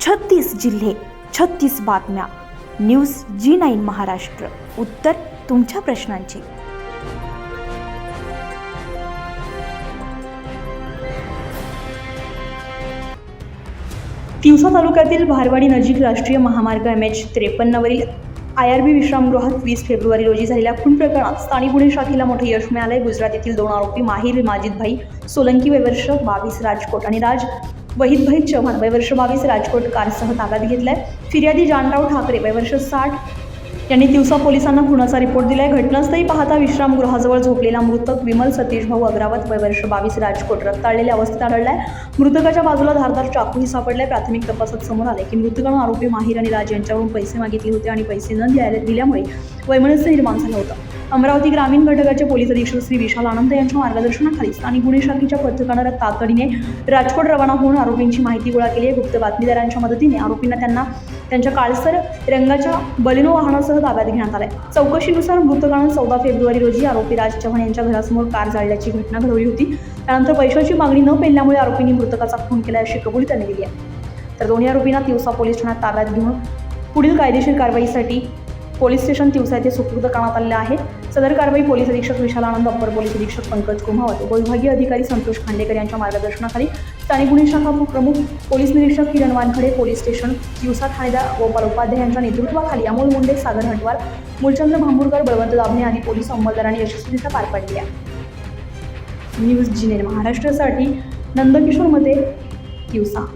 36 जिल्हे, 36 बातम्या. News G9 Maharashtra. उत्तर तुमच्या प्रश्नांची. तिवसा तालुक्यातील भारवाडी नजीक राष्ट्रीय महामार्ग MH53 वरील IRB विश्रामगृहात 20 फेब्रुवारी रोजी झालेल्या खून प्रकरणात स्थानिक गुन्हे शाखेला मोठे यश मिळाले. गुजरात येथील 2 आरोपी माहिर माजिदभाई सोलंकी वय वर्ष 22 राजकोट आणि राज वहीदभाई चव्हाण वय वर्ष 22 राजकोट कारसह ताब्यात घेतलाय. फिर्यादी जानराव ठाकरे वय वर्ष 60 यांनी तिवसा पोलिसांना खुनाचा रिपोर्ट दिलाय. घटनास्थळी पाहता विश्रामगृहाजवळ झोपलेला मृतक विमल सतीश भाऊ अग्रावत वय वर्ष 22 राजकोट रक्ताळलेल्या अवस्थेत आढळलाय. मृतकाच्या बाजूला धारदार चाकूही सापडलाय. प्राथमिक तपासात समोर आले की मृतकानं आरोपी माहिर आणि राज यांच्याकडून पैसे मागितले होते आणि पैसे न दिल्यामुळे वैमनस्य निर्माण झालं होतं. अमरावती ग्रामीण घटकाचे पोलीस अधीक्षक श्री विशाल आनंद यांच्या मार्गदर्शनाखाली स्थानिक गुन्हे शाखेच्या पथकानं तातडीने राजकोट रवाना होऊन आरोपींची माहिती गोळा केली आहे. गुप्त बातमीदारांच्या मदतीने आरोपींना त्यांच्या काळसर रंगाच्या बलिनो वाहनासह ताब्यात घेण्यात आले. चौकशीनुसार मृतकानं 14 फेब्रुवारी रोजी आरोपी राज चव्हाण यांच्या घरासमोर कार जाळल्याची घटना घडवली होती. त्यानंतर पैशाची मागणी न पेलल्यामुळे आरोपींनी मृतकाचा खून केला अशी कबुली त्यांनी दिली आहे. तर दोन्ही आरोपींना तिवसा पोलीस ठाण्यात ताब्यात घेऊन पुढील कायदेशीर कारवाईसाठी पोलीस स्टेशन तिवसा येथे सुपूर्द करण्यात आलेले आहे. सदर कारवाई पोलीस अधीक्षक विशाल आनंद, अप्पर पोलीस अधीक्षक पंकज कुमावत, उपविभागीय अधिकारी संतोष खांडेकर यांच्या मार्गदर्शनाखाली स्थानिक गुन्हे शाखा प्रमुख पोलीस निरीक्षक किरण वानखडे, पोलीस स्टेशन तिवसा ठाणेदार गोपाल उपाध्याय यांच्या नेतृत्वाखाली अमोल मुंडे, सागर हटवार, मूलचंद्र भांबुरकर, बळवंत दाभणे आदी पोलीस अंमलदारांनी यशस्वीरित्या पार पाडली आहे. न्यूज G9 महाराष्ट्रासाठी नंदकिशोर मध्ये, तिवसा.